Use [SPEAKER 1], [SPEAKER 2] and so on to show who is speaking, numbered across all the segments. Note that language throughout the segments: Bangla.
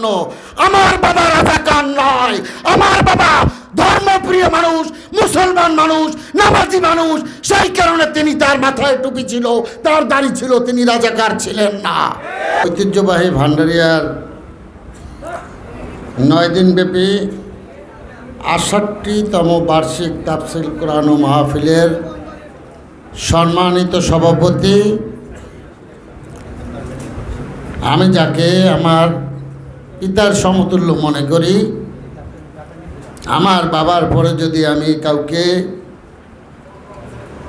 [SPEAKER 1] জন্য। আমার বাবা রাজাকার নয়, আমার বাবা ধর্মপ্রিয় মানুষ, মুসলমান মানুষ, নামাজি মানুষ। সেই কারণে তিনি, তার মাথায় টুপি ছিল, তার দাড়ি ছিল, তিনি রাজাকার ছিলেন না। ঐতিহ্যবাহী ভান্ডারিয়ার 9 দিনব্যাপী 68তম বার্ষিক তাফসীর কোরআন ও মাহফিলের সম্মানিত সভাপতি, আমি যাকে আমার পিতার সমতুল্য মনে করি, আমার বাবার পরে যদি আমি কাউকে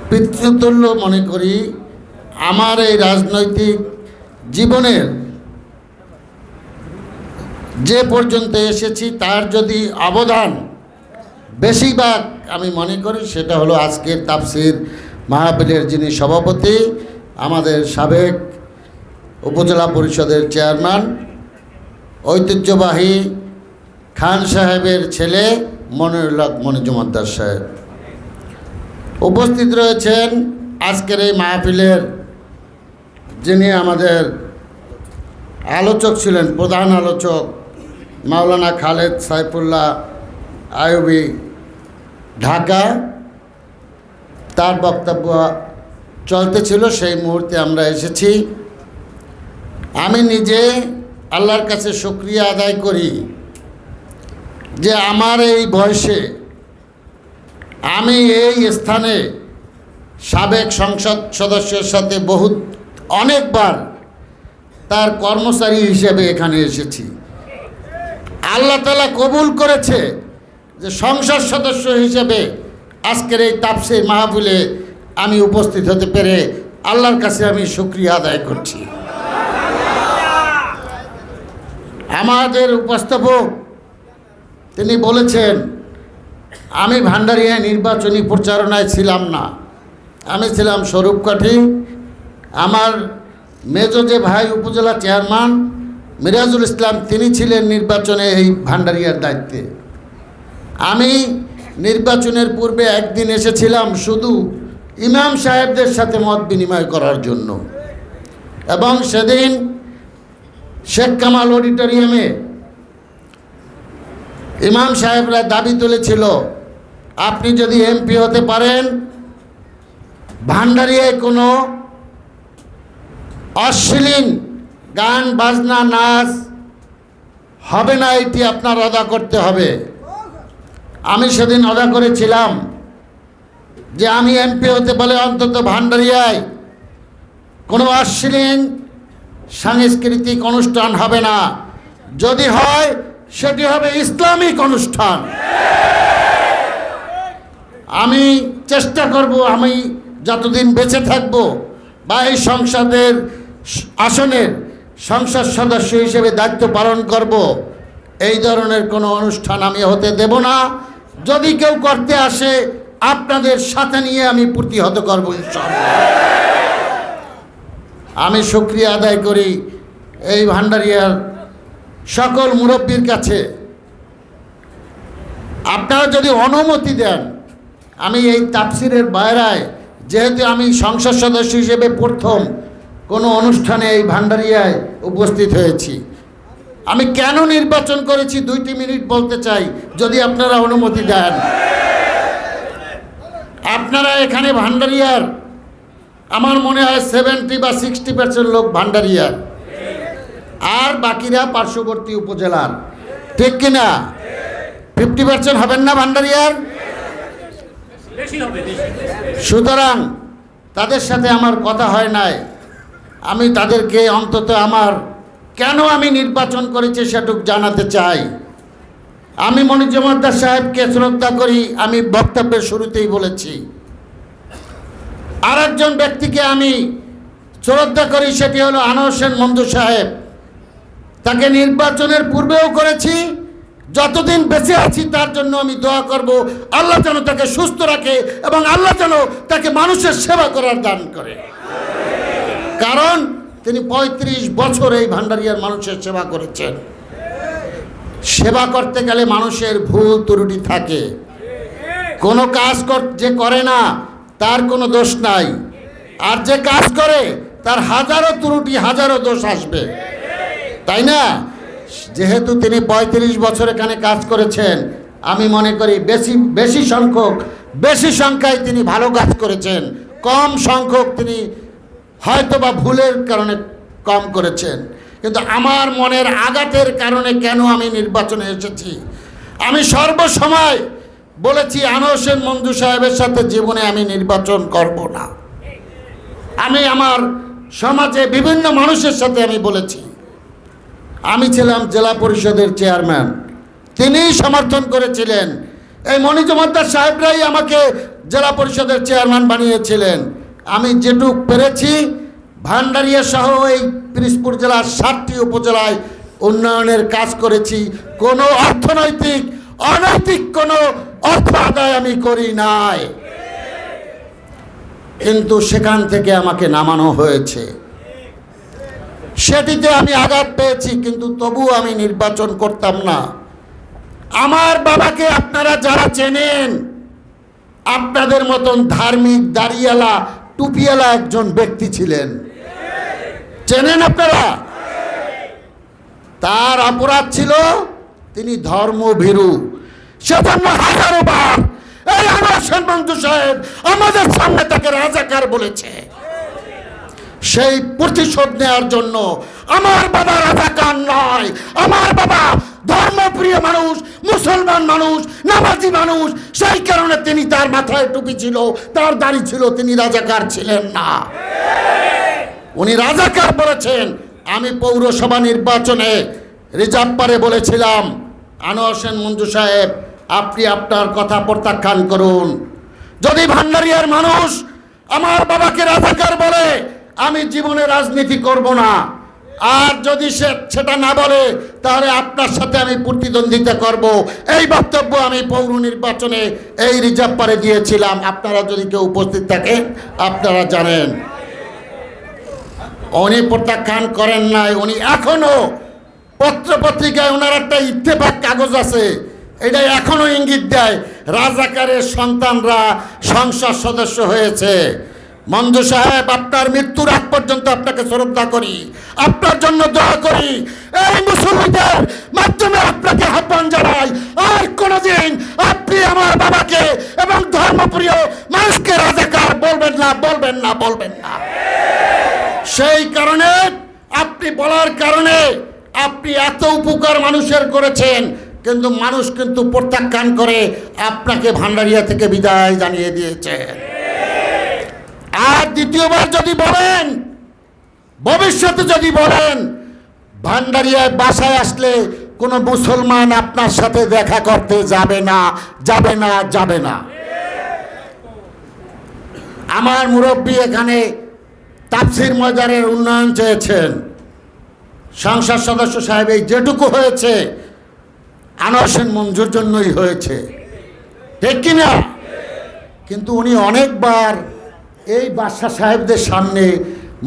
[SPEAKER 1] পিতৃতুল্য মনে করি, আমার এই রাজনৈতিক জীবনের যে পর্যন্ত এসেছি তার যদি অবদান বেশিরভাগ আমি মনে করি, সেটা হলো আজকের তাফসীর মাহফিলের যিনি সভাপতি, আমাদের সাবেক উপজেলা পরিষদের চেয়ারম্যান, ঐতিহ্যবাহী খান সাহেবের ছেলে মনিরুল হক মনিজুমদ্দার সাহেব। উপস্থিত রয়েছেন আজকের এই মাহফিলের যিনি আমাদের আলোচক ছিলেন, প্রধান আলোচক মাওলানা খালেদ সাইফুল্লাহ আইয়ুবী, ঢাকা। তার বক্তব্য চলতেছিল, সেই মুহূর্তে আমরা এসেছি। আমি নিজে আল্লাহর কাছে শুকরিয়া আদায় করি যে আমার এই বয়সে আমি এই স্থানে সাবেক সংসদ সদস্যের সাথে অনেকবার তার কর্মচারী হিসেবে এখানে এসেছি। আল্লাহ তাআলা কবুল করেছে যে সংসদ সদস্য হিসেবে আজকের এই তাফসীর মাহফিলে আমি উপস্থিত হতে পেরে আল্লাহর কাছে আমি শুকরিয়া আদায় করছি। আমাদের উপস্থাপক তিনি বলেছেন, আমি ভান্ডারিয়া নির্বাচনী প্রচারণায় ছিলাম না, আমি ছিলাম স্বরূপকাঠি। আমার মেজো যে ভাই উপজেলা চেয়ারম্যান মিরাজুল ইসলাম, তিনি ছিলেন নির্বাচনে এই ভান্ডারিয়ার দায়িত্বে। আমি নির্বাচনের পূর্বে একদিন এসেছিলাম শুধু ইমাম সাহেবদের সাথে মত বিনিময় করার জন্য, এবং সেদিন শেখ কামাল অডিটোরিয়ামে ইমাম সাহেবরা দাবি তুলেছিল, আপনি যদি এমপি হতে পারেন, ভান্ডারিয়ায় কোনো অশ্লীল গান বাজনা নাচ হবে না, এটি আপনার আদা করতে হবে। আমি সেদিন আদা করেছিলাম যে আমি এমপি হতে পারলে অন্তত ভান্ডারিয়ায় কোনো অশ্লীল সাংস্কৃতিক অনুষ্ঠান হবে না, যদি হয় সেটি হবে ইসলামিক অনুষ্ঠান। আমি চেষ্টা করব, আমি যতদিন বেঁচে থাকব বা এই সংসদের আসনের সংসদ সদস্য হিসেবে দায়িত্ব পালন করব, এই ধরনের কোনো অনুষ্ঠান আমি হতে দেব না। যদি কেউ করতে আসে আপনাদের সাথে নিয়ে আমি প্রতিহত করব ইনশাআল্লাহ। আমি শুকরিয়া আদায় করি এই ভান্ডারিয়ার সকল মুরব্বীর কাছে। আপনারা যদি অনুমতি দেন, আমি এই তাফসীরের বাইরায়, যেহেতু আমি সংসদ সদস্য হিসেবে প্রথম কোনো অনুষ্ঠানে এই ভান্ডারিয়ায় উপস্থিত হয়েছি, আমি কেন নির্বাচন করেছি 2টি মিনিট বলতে চাই, যদি আপনারা অনুমতি দেন। আপনারা এখানে ভান্ডারিয়ার, আমার মনে হয় 70 বা 60% লোক ভান্ডারিয়ার, আর বাকিরা পার্শ্ববর্তী উপজেলার, ঠিক কিনা? 50% হবেন না ভান্ডারিয়ার? সুতরাং তাদের সাথে আমার কথা হয় নাই। আমি তাদেরকে অন্তত আমার কেন আমি নির্বাচন করেছি সেটুকু জানাতে চাই। আমি মনিজুমদ্দার সাহেবকে শ্রদ্ধা করি, আমি বক্তব্যের শুরুতেই বলেছি। আর একজন ব্যক্তিকে আমি শ্রদ্ধা করি, সেটি হলো আনোয়ার হোসেন মঞ্জু সাহেব। তাকে নির্বাচনের পূর্বেও করেছি, যতদিন বেঁচে আছি তার জন্য আমি দোয়া করব, আল্লাহ যেন তাকে সুস্থ রাখে এবং আল্লাহ যেন তাকে মানুষের সেবা করার দান করে। কারণ তিনি 35 বছর এই ভান্ডারিয়ার মানুষের সেবা করেছেন। সেবা করতে গেলে মানুষের ভুল ত্রুটি থাকে, কোনো কাজ যে করে না তার কোনো দোষ নাই, আর যে কাজ করে তার হাজারো ত্রুটি, হাজারো দোষ আসবে, তাই না? যেহেতু তিনি ৩৫ বছর এখানে কাজ করেছেন, আমি মনে করি বেশি সংখ্যায় তিনি ভালো কাজ করেছেন, কম সংখ্যক তিনি হয়তোবা ভুলের কারণে কম করেছেন। কিন্তু আমার মনের আঘাতের কারণে কেন আমি নির্বাচনে এসেছি, আমি সর্বসময় বলেছি আনোয়ার হোসেন মঞ্জু সাহেবের সাথে জীবনে আমি নির্বাচন করব না। আমি আমার সমাজে বিভিন্ন মানুষের সাথে আমি বলেছি, আমি ছিলাম জেলা পরিষদের চেয়ারম্যান, তিনিই সমর্থন করেছিলেন। এই মনিজুমদ্দার সাহেবরাই আমাকে জেলা পরিষদের চেয়ারম্যান বানিয়েছিলেন। আমি যেটুক পেরেছি ভান্ডারিয়া সহ এই পিরোজপুর জেলার 7টি উপজেলায় উন্নয়নের কাজ করেছি। কোনো অনৈতিক কোনো অর্থ আদায় আমি করি নাই, কিন্তু সেখান থেকে আমাকে নামানো হয়েছে, সেটিতে আমি আঘাত পেয়েছি, কিন্তু তবুও আমি নির্বাচন করতাম না। আমার বাবাকে আপনারা যারা চেনেন, আপনাদের মতন ধার্মিক দাড়িওয়ালা টুপিওয়ালা একজন ব্যক্তি ছিলেন, চেনেন আপনারা? তার অপরাধ ছিল তিনি ধর্মভীরু। সেজন্য হাজারো বার এই আনোয়ার হোসেন মঞ্জু সাহেব আমাদের সামনে তাকে রাজাকার বলেছে। সেই প্রতিশোধ নেওয়ার জন্য আমার বাবা রাজাকার নয়, আমার বাবা ধর্মপ্রিয় মানুষ, মুসলমান মানুষ, নামাজি মানুষ। সেই কারণে তিনি, তার মাথায় টুপি ছিল, তার দাড়ি ছিল, তিনি রাজাকার ছিলেন না। উনি রাজাকার বলেছেন। আমি পৌরসভা নির্বাচনে রিজার্ভ পারে বলেছিলাম, আনোয়ার হোসেন মঞ্জু সাহেব আপনি আপনার কথা প্রত্যাখ্যান করুন। যদি ভান্ডারিয়ার মানুষ আমার বাবাকে রাজাকার বলে, আমি জীবনে রাজনীতি করব না। আর যদি সেটা না বলে, তাহলে আপনার সাথে আমি প্রতিদ্বন্দ্বিতা করব। এই বক্তব্য আমি পৌর নির্বাচনে এই রিজার্ভ পারে দিয়েছিলাম। আপনারা যদি কেউ উপস্থিত থাকেন আপনারা জানেন। উনি প্রত্যাখ্যান করেন নাই। উনি এখনো পত্রপত্রিকায় ওনার একটা ইত্তেফাক কাগজ আছে, এটা এখনো ইঙ্গিত দেয় রাজাকারের সন্তানরা সংসদ সদস্য হয়েছে। মঞ্জু সাহেব, আপনার মৃত্যুর আগ পর্যন্ত আপনাকে শ্রদ্ধা করি, আপনার জন্য দোয়া করি। এই মুসলমানদের মাধ্যমে আপনাকে আহ্বান জানাই, আর কোনোদিন আপনি আমার বাবাকে এবং ধর্মপ্রিয় মানুষকে রাজাকার বলবেন না। সেই কারণে আপনি বলার কারণে আপনি এত উপকার মানুষের করেছেন, কিন্তু মানুষ কিন্তু প্রত্যাখ্যান করে আপনাকে ভান্ডারিয়া থেকে বিদায় জানিয়ে দিয়েছে। আর দ্বিতীয়বার যদি বলেন, ভবিষ্যতে যদি বলেন ভান্ডারিয়ায় বাসায় আসলে কোনো মুসলমান আপনার সাথে দেখা করতে যাবে না। আমার মুরব্বী এখানে তাফসির ময়দানের উন্নয়ন চেয়েছেন, সংসদ সদস্য সাহেব এই যেটুকু হয়েছে আনোয়ার হোসেন মঞ্জুর জন্যই হয়েছে, ঠিক কিনা? কিন্তু উনি অনেকবার এই বাদশা সাহেবদের সামনে,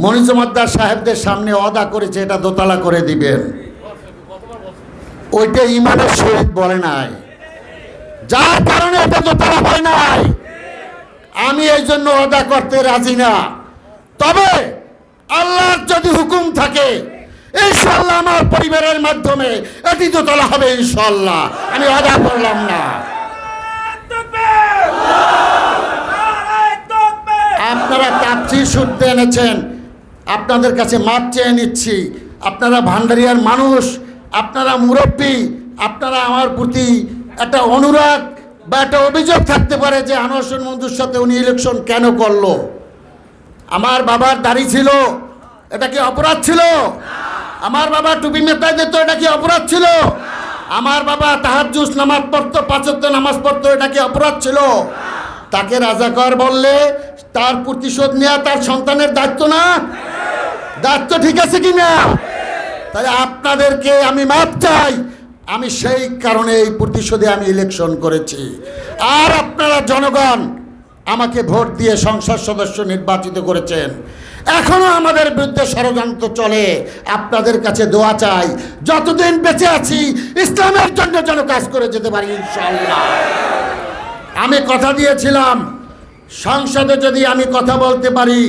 [SPEAKER 1] মনিজুমদ্দার সাহেবদের সামনে ওয়াদা করেছে এটা দোতলা করে দিবেন। ওইটা ইমানের সহিত বলে নাই, যার কারণে এটা দোতলা হয় নাই। আমি এই জন্য ওয়াদা করতে রাজি না। তবে আল্লাহর যদি হুকুম থাকে, ইনশাআল্লাহ আমার পরিবারের মাধ্যমে এটি দোতলা হবে ইনশাআল্লাহ। আমি ওয়াদা করলাম না। আপনারা তাফসীর শুনতে এনেছেন, আপনাদের কাছে মাপ চেয়ে নিচ্ছি। আপনারা ভান্ডারিয়ার মানুষ, আপনারা মুরব্বী, আপনারা আমার প্রতি একটা অনুরাগ বা একটা অভিযোগ থাকতে পারে যে আনোয়ার হোসেন মঞ্জুর সাথে উনি ইলেকশন কেন করলো। আমার বাবার দাড়ি ছিল, এটা কি অপরাধ ছিল? আমার বাবা টুপি মেটাই দিত, এটা কি অপরাধ ছিল? আমার বাবা তাহাজ্জুদ নামাজ পড়তো, 5 ওয়াক্ত নামাজ পড়তো, এটা কি অপরাধ ছিল? তাকে রাজাকার বললে তার প্রতিশোধ নেওয়া তার সন্তানের দায়িত্ব না? দায়িত্ব ঠিক আছে কি না? তাহলে আপনাদেরকে আমি মাপ চাই। আমি সেই কারণে এই প্রতিশোধে আমি ইলেকশন করেছি। আর আপনারা জনগণ আমাকে ভোট দিয়ে সংসদ সদস্য নির্বাচিত করেছেন। এখনো আমাদের বিরুদ্ধে ষড়যন্ত্র চলে। আপনাদের কাছে দোয়া চাই, যতদিন বেঁচে আছি ইসলামের জন্য যেন কাজ করে যেতে পারি ইনশাআল্লাহ। আমি কথা দিয়েছিলাম, সংসদে যদি আমি কথা বলতে পারি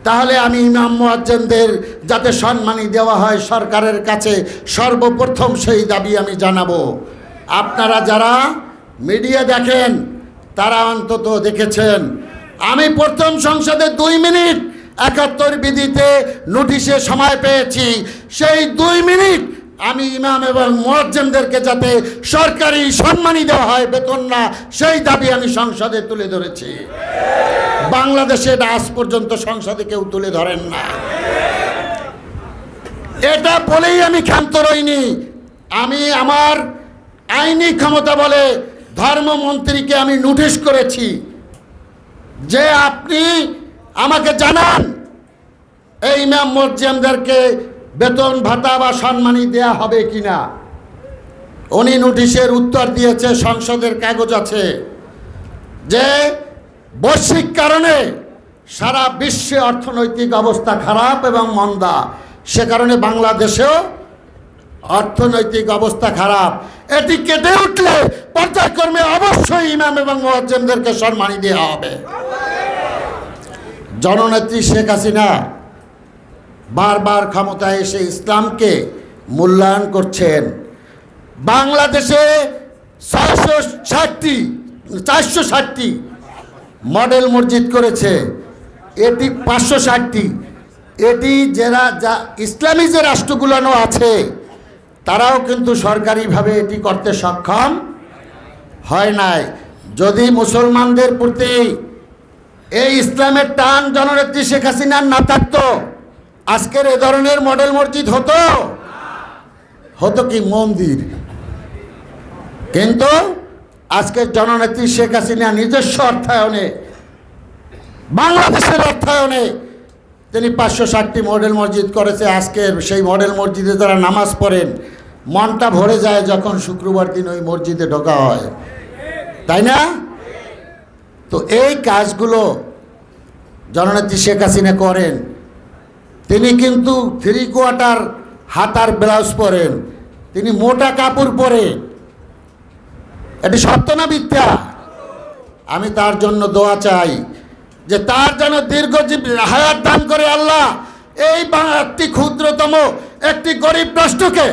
[SPEAKER 1] তাহলে আমি ইমাম মুয়াজ্জিনদের যাতে সম্মানী দেওয়া হয় সরকারের কাছে সর্বপ্রথম সেই দাবি আমি জানাবো। আপনারা যারা মিডিয়া দেখেন তারা অন্তত দেখেছেন আমি প্রথম সংসদে 2 মিনিট 71 বিধিতে নোটিশে সময় পেয়েছি। সেই 2 মিনিট আমি ইমাম এবং মুয়াজ্জিনদেরকে যাতে সরকারি সম্মানী দেওয়া হয়, বেতন না, সেই দাবি আমি সংসদে তুলে ধরেছি। বাংলাদেশে আজ পর্যন্ত সংসদে কেউ তুলে ধরেন না। এটা বলেই আমি ক্ষান্ত রইনি। আমি আমার আইনি ক্ষমতা বলে ধর্মমন্ত্রীকে আমি নোটিশ করেছি যে আপনি আমাকে জানান এই ইমাম মুয়াজ্জিনদেরকে বেতন ভাতা বা সম্মানী দেয়া হবে কিনা। উনি নোটিশের উত্তর দিয়েছে, সংসদের কাগজ আছে, যে বৈশ্বিক কারণে সারা বিশ্বে অর্থনৈতিক অবস্থা খারাপ এবং মন্দা, সে কারণে বাংলাদেশেও অর্থনৈতিক অবস্থা খারাপ। এটি কেটে উঠলে পর্যায়ক্রমে অবশ্যই ইমাম এবং মুয়াজ্জিনদেরকে সম্মানী দেওয়া হবে। জননেত্রী শেখ হাসিনা বারবার ক্ষমতায় এসে ইসলামকে মূল্যায়ন করছেন। বাংলাদেশে 460টি মডেল মসজিদ করেছে, এটি 560টি। এটি যারা ইসলামী যে রাষ্ট্রগুলো আছে তারাও কিন্তু সরকারিভাবে এটি করতে সক্ষম হয় নাই। যদি মুসলমানদের প্রতি এই ইসলামের টান জননেত্রী শেখ হাসিনার না থাকতো, আজকের এ ধরনের মডেল মসজিদ হতো কি মন্দির। কিন্তু আজকের জননেত্রী শেখ হাসিনা নিজস্ব অর্থায়নে, বাংলাদেশের অর্থায়নে তিনি 560টি মডেল মসজিদ করেছে। আজকের সেই মডেল মসজিদে যারা নামাজ পড়েন মনটা ভরে যায় যখন শুক্রবার দিন ওই মসজিদে ঢোকা হয়, তাই না? তো এই কাজগুলো জননেত্রী শেখ হাসিনা করেন। তিনি কিন্তু 3/4 হাতার ব্লাউজ পরেন, তিনি মোটা কাপড় পরেন। এটি সত্য না মিথ্যা? আমি তার জন্য দোয়া চাই যে তার যেন দীর্ঘজীব হায়াত দান করে আল্লাহ। এই একটি ক্ষুদ্রতম একটি গরিব রাষ্ট্রকে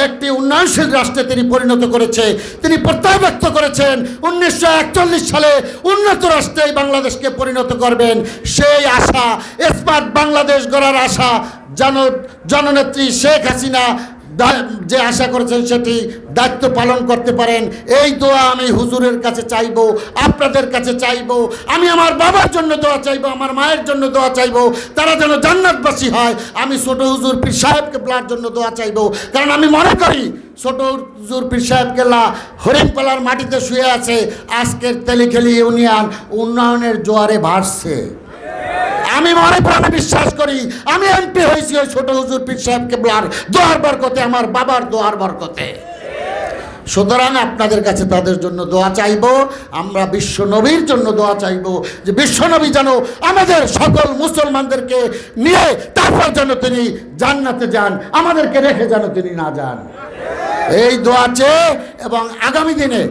[SPEAKER 1] একটি উন্নয়নশীল রাষ্ট্রে তিনি পরিণত করেছে। তিনি প্রত্যয় ব্যক্ত করেছেন 1941 সালে উন্নত রাষ্ট্রে বাংলাদেশকে পরিণত করবেন। সেই আশা, স্মার্ট বাংলাদেশ গড়ার আশা জননেত্রী শেখ হাসিনা যে আশা করেছেন সেটি দায়িত্ব পালন করতে পারেন। এই দোয়া আমি হুজুরের কাছে চাইবো, আপনাদের কাছে চাইবো। আমি আমার বাবার জন্য দোয়া চাইবো, আমার মায়ের জন্য দোয়া চাইবো, তারা যেন জান্নাতবাসী হয়। আমি ছোট হুজুর পীর সাহেবকে বলার জন্য দোয়া চাইবো, কারণ আমি মনে করি ছোট হুজুর পীর সাহেব কেল্লা হরিণপালার মাটিতে শুয়ে আছে। আজকের তেলিখেলি ইউনিয়ন উন্নয়নের জোয়ারে ভাসছে। আমি মনে প্রাণে বিশ্বাস করি আমি এমপি হয়েছি ওই ছোট হুজুর পীর সাহেব কেবলার দোয়ার বরকতে, আমার বাবার দোয়ার বরকতে। সুতরাং আপনাদের কাছে তাদের জন্য দোয়া চাইবো। আমরা বিশ্ব নবীর জন্য দোয়া চাইবো যে বিশ্ব নবী যেন আমাদের সকল মুসলমানদেরকে নিয়ে তারপর যেন তিনি জান্নাতে যান, আমাদেরকে রেখে যেন তিনি না যান। এই দোয়া চেয়ে এবং আগামী দিনে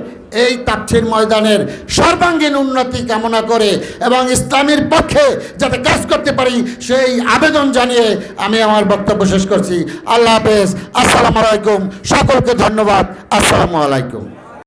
[SPEAKER 1] এই তাফসীর ময়দানের সর্বাঙ্গীন উন্নতি কামনা করে এবং ইসলামের পক্ষে যাতে কাজ করতে পারি সেই আবেদন জানিয়ে আমি আমার বক্তব্য শেষ করছি। আল্লাহ হাফেজ। আসসালামু আলাইকুম। সকলকে ধন্যবাদ। আসসালামু আলাইকুম।